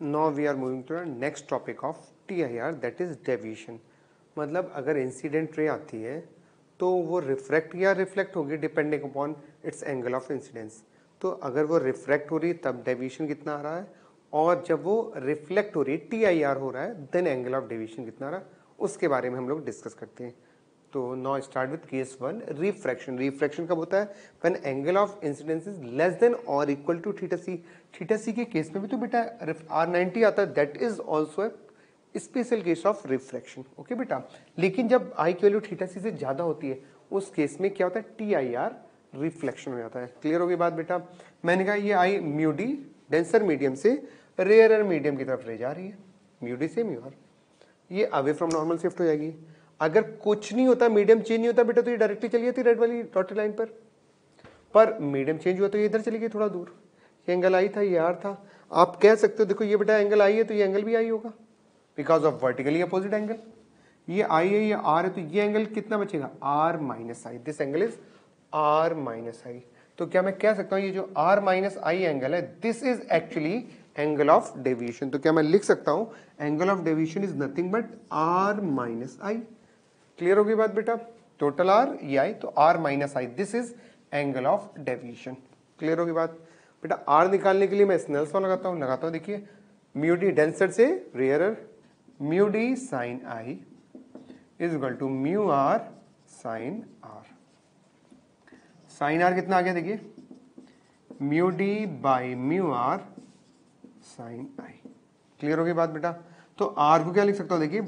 Now we are moving to the next topic of TIR, that is deviation. मतलब अगर incident ray आती है तो वो रिफ्रैक्ट या रिफ्लेक्ट होगी depending upon its angle of incidence. तो अगर वो रिफ्रैक्ट हो रही है तब डेविएशन कितना आ रहा है, और जब वो रिफ्लेक्ट हो रही है TIR हो रहा है देन एंगल ऑफ डेविएशन कितना आ रहा है, उसके बारे में हम लोग डिस्कस करते हैं। तो now start with case 1, refraction. Refraction कब होता है? When angle of incidence is less than और equal to theta c. Theta c के केस में भी तो बेटा R90 आता है, that is also a special case of refraction. Okay बेटा, लेकिन जब आई की वैल्यू थीटा सी से ज्यादा होती है उस केस में क्या होता है? TIR रिफ्लेक्शन हो जाता है। क्लियर होगी बात बेटा? मैंने कहा ये आई म्यू डी डेंसर मीडियम से रेयरर मीडियम की तरफ ले जा रही है, म्यू डी से म्यू आर, ये अवे फ्रॉम नॉर्मल शिफ्ट हो जाएगी। अगर कुछ नहीं होता, मीडियम चेंज नहीं होता बेटा, तो ये डायरेक्टली चली जाती रेड वाली डॉटेड लाइन पर मीडियम चेंज हुआ तो ये इधर चली गई थोड़ा दूर। ये एंगल आई था, ये आर था। आप कह सकते हो देखो ये बेटा एंगल आई है तो ये एंगल भी आई होगा because of vertically opposite angle. ये आई है, ये आर है, तो ये एंगल कितना बचेगा? R minus i. This angle is R minus i. तो क्या मैं कह सकता हूं ये जो R माइनस आई एंगल है this is actually angle of deviation. तो क्या मैं लिख सकता हूं angle of deviation is nothing but R minus i. Clear होगी बात बेटा? टोटल R ये आई तो R minus i, this is angle of deviation. Clear होगी बात बेटा? R निकालने के लिए मैं स्नेल्स लॉ लगाता हूं। देखिए म्यू डी डेंसर से rarer, mu d sine i is equal to mu are sine r. Sine r कितना आ गया देखिए, mu D by mu are sine i. Clear होगी बात बेटा? तो आर को क्या लिख सकता हूं देखिए,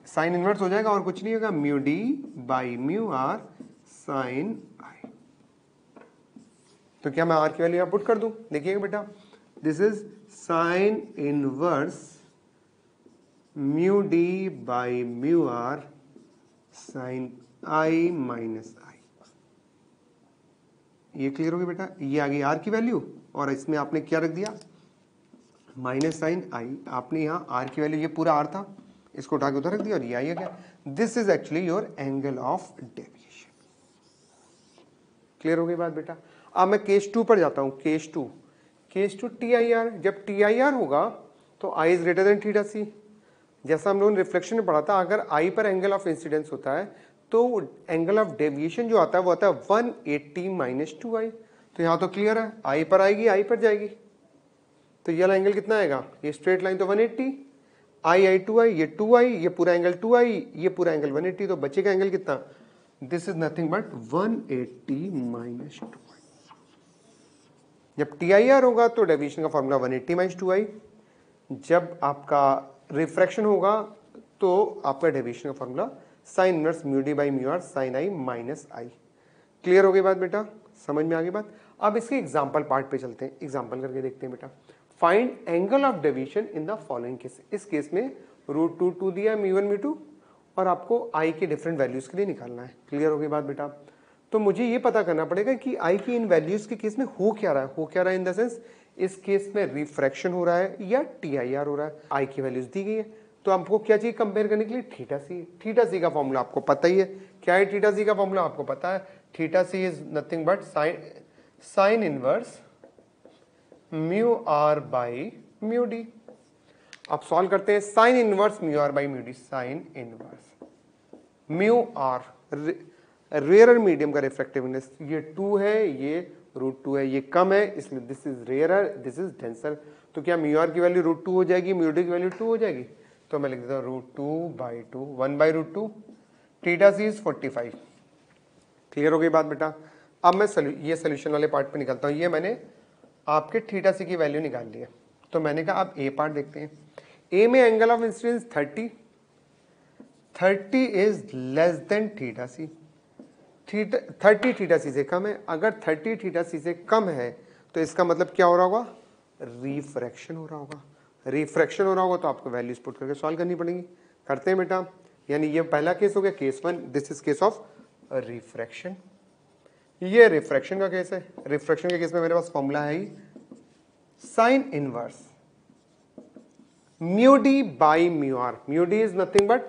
साइन इनवर्स हो जाएगा और कुछ नहीं होगा, mu D by mu are sine i. तो क्या मैं आर की वैल्यू यहां पुट कर दूं? देखिएगा बेटा, this is sine inverse mu D by mu are sine i minus i. ये क्लियर होगी बेटा? ये आ गई आर की वैल्यू और इसमें आपने क्या रख दिया? माइनस साइन आई। आपने यहाँ आर की वैल्यू, ये पूरा आर था, इसको उठा के उधर रख दिया और ये आई आ गया। This is actually your angle of deviation. Clear हो गई बात बेटा? अब मैं केस 2 पर जाता हूं। Case 2 TIR। जब TIR होगा तो I is greater than theta c. जैसा हम लोगों ने रिफ्लेक्शन में पढ़ा था, अगर I पर एंगल ऑफ इंसिडेंस होता है तो एंगल ऑफ डेविएशन जो आता है वो आता है 180 माइनस 2I। तो यहां तो क्लियर है, I पर आएगी, I पर जाएगी, तो ये एंगल कितना आएगा? ये स्ट्रेट लाइन तो 180, I 2I, ये 2I, ये पूरा एंगल 2I, ये पूरा एंगल 180, तो बचेगा एंगल कितना? This is nothing but 180 minus 2I। जब TIR होगा तो डेविएशन का फॉर्मूला 180 माइनस 2I। जब आपका रिफ्रैक्शन होगा तो आपका डेविएशन का formula sine inverse mu D by mu are sine i minus i. Clear हो गई बात बेटा? समझ में आ गई बात? अब इसके एग्जांपल पार्ट पे चलते हैं, एग्जांपल करके देखते हैं बेटा। Find angle of deviation in the following case. इस केस में √2 दिया है, म्यू1 म्यू2, और आपको आई के डिफरेंट वैल्यूज के लिए निकालना है। क्लियर हो गई बात बेटा? तो मुझे ये पता करना पड़ेगा कि आई की इन वैल्यूज के केस में हो क्या रहा है। हो क्या रहा है इन द सेंस, इस केस में रिफ्रैक्शन हो रहा है या TIR हो रहा है। आई की वैल्यूज दी गई है तो आपको क्या चाहिए कंपेयर करने के लिए? Theta c. थीटा सी का फॉर्मूला आपको पता ही है। क्या है थीटा सी का फॉर्मूला? आपको पता है, theta c is nothing but sine inverse mu are by mu d. आप सॉल्व करते हैं, sine inverse mu are by mu d, sine inverse mu r rarer medium का रिफ्रैक्टिव इंडेक्स, ये 2 है, ये √2 है, ये कम है इसलिए this is rarer, this is denser. तो क्या म्यू आर की वैल्यू √2 हो जाएगी, म्यू डी की वैल्यू 2 हो जाएगी? तो मैं लिख देता हूं √2/2, 1/√2। Theta c is 45। क्लियर हो गई बात बेटा? अब मैं ये सोल्यूशन वाले पार्ट पे निकलता हूं। ये मैंने आपके थीटा सी की वैल्यू निकाल ली है, तो मैंने कहा अब ए पार्ट देखते हैं। ए में angle of incidence 30 is less than theta c. 30 theta सी से कम है। अगर 30 थीटा सी से कम है तो इसका मतलब क्या हो रहा होगा? रिफ्रैक्शन हो रहा होगा। रिफ्रैक्शन हो रहा होगा तो आपको वैल्यूज पुट करके सॉल्व करनी पड़ेगी। करते हैं बेटा। यानी ये पहला केस हो गया, case 1, this is case of refraction. ये रिफ्रैक्शन का केस है। रिफ्रैक्शन के केस में मेरे पास फॉर्मूला है ही sine inverse mu D by mu r. Mu d is nothing but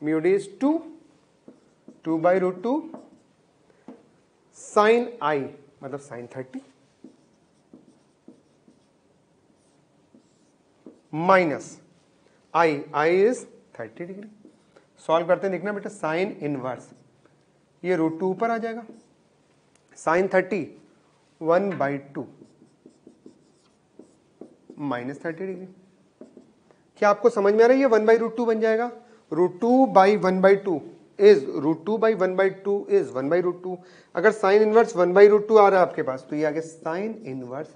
mu d is 2/√2 sine i मतलब sine 30 minus i is 30 degree. Solve करते हैं, देखना बेटा साइन इनवर्स, ये √2 ऊपर आ जाएगा, साइन 30 1/2 माइनस 30 डिग्री। क्या आपको समझ में आ रहा है? ये 1/√2 बन जाएगा, √2/1/2 इज √2/1/2 इज 1/√2। अगर साइन इनवर्स 1/√2 आ रहा है आपके पास, तो ये आ गया sine inverse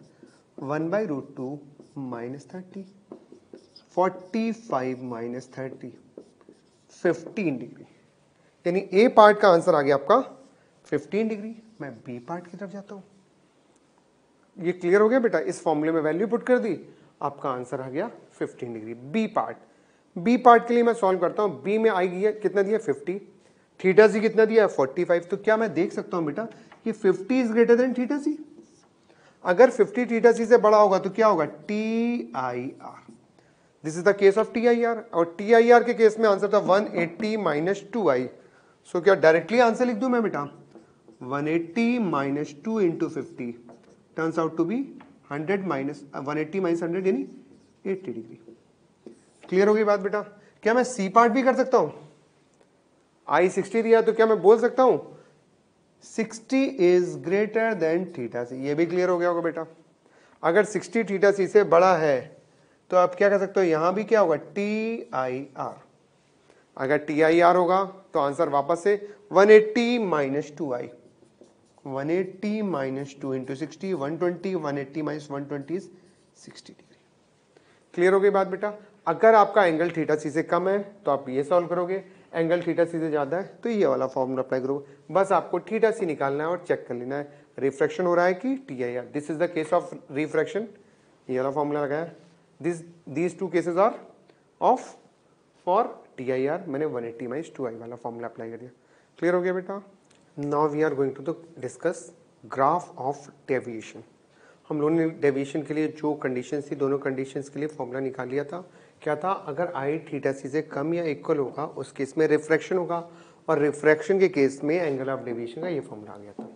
1/√2 minus 30, 45 minus 30 15 degree. यानी ए पार्ट का आंसर आ गया आपका 15 डिग्री। मैं बी पार्ट की तरफ जाता हूं। ये क्लियर हो गया बेटा? इस फॉर्मूले में वैल्यू पुट कर दी, आपका आंसर आ गया 15 degree. B part, B part के लिए मैं सॉल्व करता हूं। बी में आई गया कितना दिया 50, थीटा सी कितना दिया 45। तो क्या मैं देख सकता हूं बेटा कि 50 is greater than theta c? अगर 50 थीटा सी से बड़ा होगा तो क्या होगा? T I R. This is the case of T I R, और टी आई आर के केस में आंसर था 180 माइनस 2i। सो क्या डायरेक्टली आंसर लिख दूं मैं बेटा? 180 minus 2 into 50 turns out to be 100 minus 180 minus 100 यानी 80 डिग्री। क्लियर हो गई बात बेटा? क्या मैं सी पार्ट भी कर सकता हूं? आई 60 दिया तो क्या मैं बोल सकता हूं 60 इज ग्रेटर देन थीटा सी? ये भी क्लियर हो गया होगा बेटा। अगर 60 थीटा सी से बड़ा है तो आप क्या कर सकते हो? यहां भी क्या होगा? T I R. अगर टी आई आर होगा तो आंसर वापस से 180 minus 2i, 180 minus 2 into 60 120, 180 minus 120 is 60 degree. Clear हो गई बात बेटा? अगर आपका एंगल थीटा सी से कम है तो आप ये सॉल्व करोगे, एंगल थीटा सी से ज्यादा है तो ये वाला फॉर्मूला अप्लाई करोगे। बस आपको थीटा सी निकालना है और चेक कर लेना है रिफ्रैक्शन हो रहा है कि T I R. This is the case of refraction, ये वाला फॉर्मूला लगाया। these two cases are of for TIR, मैंने 180 माइनस 2i वाला फॉर्मूला अप्लाई कर दिया। क्लियर हो गया बेटा? Now we are going to discuss graph of deviation. हम लोगों ने डेविएशन के लिए जो कंडीशंस थी, दोनों कंडीशंस के लिए फॉर्मूला निकाल लिया था। क्या था? अगर आई थीटा सी से कम या इक्वल होगा उस केस में रिफ्रैक्शन होगा, और रिफ्रैक्शन के केस में एंगल ऑफ डेविएशन का ये फॉर्मूला आ गया था।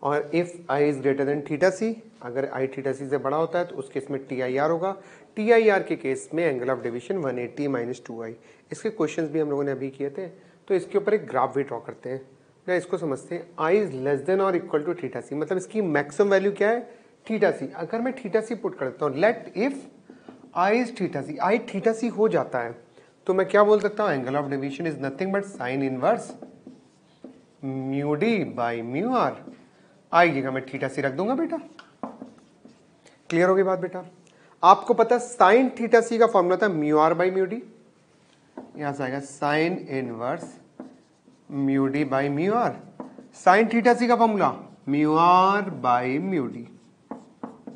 और if i is greater than theta c, अगर आई थीटा सी से बड़ा होता है तो उस केस में टी आई आर होगा। टी आई आर के केस में angle of deviation 180 minus 2i। इसके क्वेश्चंस भी हम लोगों ने अभी किए थे, तो इसके ऊपर एक ग्राफ भी ड्रॉ करते हैं। क्या इसको समझते हैं? आई इज लेस देन और इक्वल टू थीटा सी, मतलब इसकी मैक्सिमम वैल्यू क्या है? Theta c. अगर मैं थीटा सी पुट करता हूँ, let if i is theta c, i theta c हो जाता है तो मैं क्या बोल सकता हूँ? Angle of deviation is nothing but sine inverse mu D by mu r. I जगह मैं थीटा सी रख दूंगा बेटा। क्लियर हो गई बात बेटा? आपको पता साइन थीटा सी का फॉर्मूला था mu are by mu D, यहां से आएगा sine inverse mu D by mu are. Sine theta C का formula mu are by mu D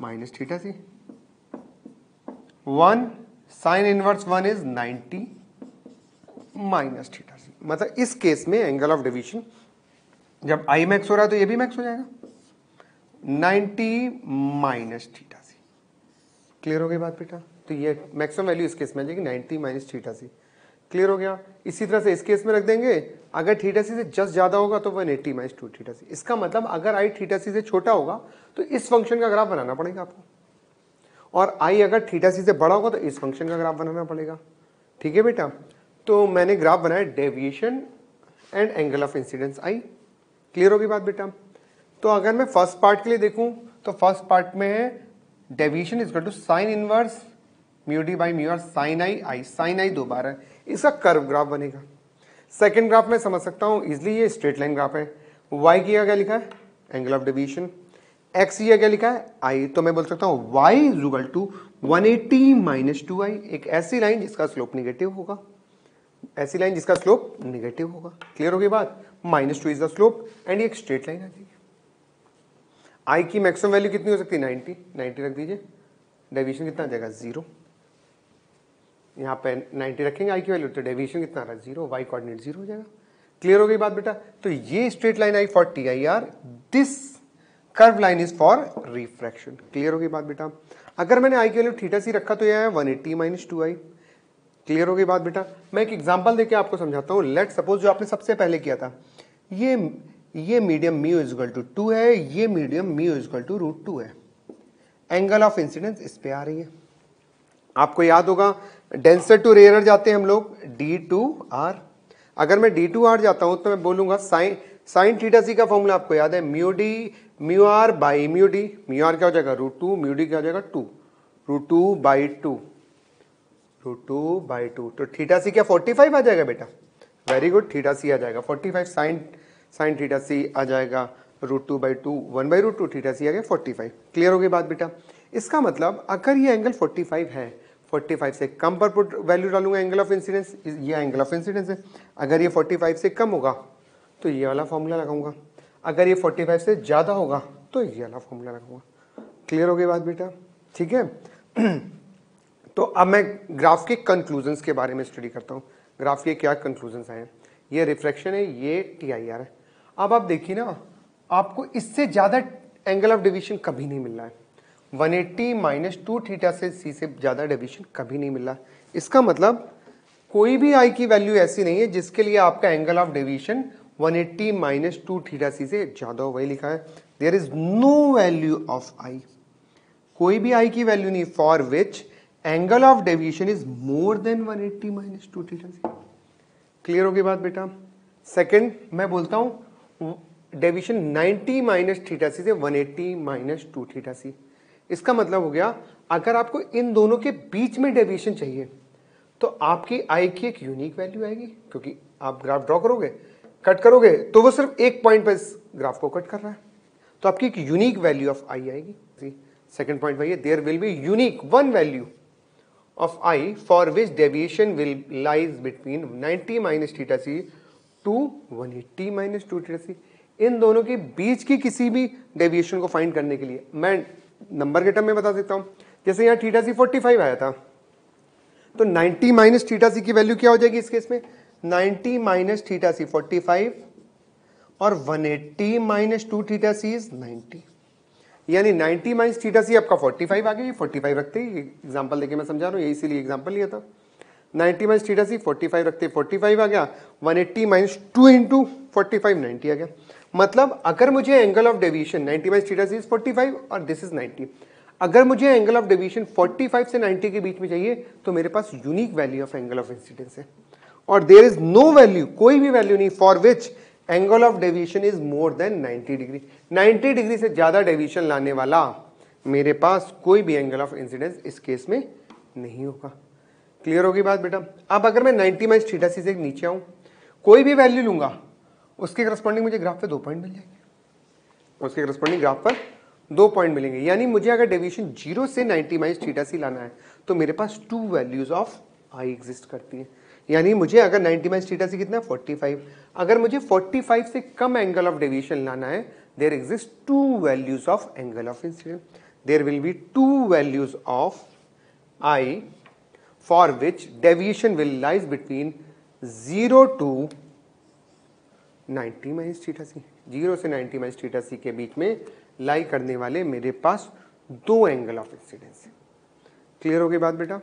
minus theta C. 1 sine inverse 1 is 90 minus theta सी। मतलब इस case में angle of deviation जब I max हो रहा है तो ये भी मैक्स हो जाएगा 90 माइनस थीटा सी। क्लियर हो गई बात बेटा? तो ये मैक्सिमम वैल्यू इस केस में आ जाएगी 90 माइनस थीटा सी। क्लियर हो गया? इसी तरह से इस केस में रख देंगे, अगर थीटा सी से जस्ट ज्यादा होगा तो 180 माइनस 2 थीटा सी। इसका मतलब अगर आई थीटा सी से छोटा होगा तो इस फंक्शन का ग्राफ बनाना पड़ेगा आपको, और आई अगर थीटा सी से बड़ा होगा तो इस फंक्शन का ग्राफ बनाना पड़ेगा। ठीक है बेटा? तो मैंने ग्राफ बनाया deviation and angle of incidence I. Clear होगी बात बेटा? तो अगर मैं फर्स्ट पार्ट के लिए देखूं तो फर्स्ट पार्ट में है deviation is equal to sine inverse mu D by mu are sine I, I sine I दो बार है, इसका कर्व ग्राफ बनेगा। सेकंड ग्राफ में समझ सकता हूं इजिली, ये स्ट्रेट लाइन ग्राफ है। वाई की क्या लिखा है? Angle of deviation. एक्स ये क्या लिखा है? आई। तो मैं बोल सकता हूं y is equal to 180 minus 2i, एक ऐसी लाइन जिसका स्लोप निगेटिव होगा, ऐसी लाइन जिसका स्लोप निगेटिव होगा। क्लियर हो गई बात? -2 इज द स्लोप एंड ये एक स्ट्रेट लाइन आ जाएगी। आई की मैक्सिमम वैल्यू कितनी हो सकती है? 90 रख दीजिए। डेविएशन कितना आ जाएगा? 0। यहाँ पे 90 रखेंगे आई की वैल्यू तो डेविएशन कितना आ रहा है? 0। वाई कोऑर्डिनेट 0 हो जाएगा। क्लियर हो गई बात बेटा? तो ये straight line I for T I R, this curve line is for refraction. Clear हो गई बात बेटा? अगर मैंने आई की वैल्यू थीटा सी रखा तो यह है 180 माइनस 2i। क्लियर हो गई बात बेटा? मैं एक एग्जांपल देके आपको समझाता हूं। लेट सपोज जो आपने सबसे पहले किया था, ये medium mu is equal to 2 है, ये medium mu is equal to √2 है। एंगल ऑफ इंसिडेंस इस पे आ रही है आपको याद होगा डेंसर टू रेयर जाते हैं हम लोग D2R। अगर मैं D2R जाता हूं तो मैं बोलूंगा साइन थीटा सी का फॉर्मूला आपको याद है mu d mu are by mu d. Mu r क्या हो जाएगा √2, म्यू डी क्या हो जाएगा 2, √2/2, √2/2। तो थीटा सी क्या 45 आ जाएगा बेटा? वेरी गुड, थीटा सी आ जाएगा 45। साइन थीटा सी आ जाएगा √2/2, 1/√2, थीटा सी आ गया 45। क्लियर हो गई बात बेटा? इसका मतलब अगर ये एंगल 45 है, 45 से कम पर पुट वैल्यू डालूंगा एंगल ऑफ इंसिडेंस, ये एंगल ऑफ इंसिडेंस है। अगर ये 45 से कम होगा तो ये वाला फॉर्मूला लगाऊंगा, अगर ये 45 से ज़्यादा होगा तो ये वाला फॉर्मूला लगाऊंगा। क्लियर हो गई बात बेटा? ठीक है। तो अब मैं ग्राफ के कंक्लूजन्स के बारे में स्टडी करता हूँ। ग्राफ के क्या कंक्लूजन्स आए? ये रिफ्लेक्शन है, ये TIR है। अब आप देखिए ना, आपको इससे ज़्यादा एंगल ऑफ डेविएशन कभी नहीं मिल रहा है। 180 - 2 थीटा से सी से ज़्यादा डेविएशन कभी नहीं मिल रहा। इसका मतलब कोई भी आई की वैल्यू ऐसी नहीं है जिसके लिए आपका एंगल ऑफ डेविएशन 180 - 2 थीटा सी से ज़्यादा हो। वही लिखा है, there is no value of I, कोई भी आई की वैल्यू नहीं for which angle of deviation is more than 180 - 2 theta C. Clear हो गई बात बेटा? सेकंड मैं बोलता हूं डेविएशन 90 - थीटा सी से 180 - 2 थीटा सी। इसका मतलब हो गया अगर आपको इन दोनों के बीच में डेविएशन चाहिए तो आपकी आई की एक यूनिक वैल्यू आएगी, क्योंकि आप ग्राफ ड्रॉ करोगे, कट करोगे तो वो सिर्फ एक पॉइंट पर इस ग्राफ को कट कर रहा है, तो आपकी एक यूनिक वैल्यू ऑफ आई आएगी। सेकंड पॉइंट वही है, there will be unique one value of I for which deviation will lies between 90 - theta C to 180 - 2 theta C. इन दोनों के बीच की किसी भी डेविएशन को फाइंड करने के लिए मैं नंबर के टर्म में बता सकता हूं। जैसे यहाँ थीटा सी 45 आया था, तो 90 - थीटा सी की वैल्यू क्या हो जाएगी इस केस में? 90 - थीटा सी 45 और 180 - 2 थीटा सी इज 90, यानी 90 - थीटा सी आपका 45 आ गया। ये 45 रखते ही एग्जांपल देके मैं समझा रहा हूँ, इसीलिए एग्जांपल लिया था। 90 - थीटा सी 45 रखते 45 आ गया, 180 - 2 इंटू 45 90 आ गया। मतलब अगर मुझे angle of deviation 90 - theta c is 45 और दिस इज 90, अगर मुझे एंगल ऑफ डेविएशन 45 से 90 के बीच में चाहिए तो मेरे पास unique value of angle of incidence है, और देयर इज नो वैल्यू, कोई भी वैल्यू नहीं for which angle of deviation is more then 90 degree. 90 degree से ज्यादा डेविएशन लाने वाला मेरे पास कोई भी एंगल ऑफ इंसिडेंस इस केस में नहीं होगा। क्लियर होगी बात बेटा? अब अगर मैं 90 - थीटा सी से नीचे आऊं, कोई भी वैल्यू लूंगा, उसके करस्पॉन्डिंग मुझे ग्राफ पे 2 पॉइंट मिल जाएंगे, उसके करस्पॉन्डिंग ग्राफ पर 2 पॉइंट मिलेंगे। यानी मुझे अगर डेविएशन 0 से 90 - थीटा सी लाना है तो मेरे पास 2 वैल्यूज ऑफ आई एग्जिस्ट करती है। यानी मुझे अगर 90 - थीटा सी कितना है 45, अगर मुझे 45 से कम एंगल ऑफ डेविएशन लाना है, there exist 2 values of angle of incidence. There will be 2 values of I for which deviation will lies between 0 to 90 - theta C. 0 से 90 - थीटा सी के बीच में लाई करने वाले मेरे पास 2 एंगल ऑफ इंसिडेंस है। क्लियर हो गई बात बेटा?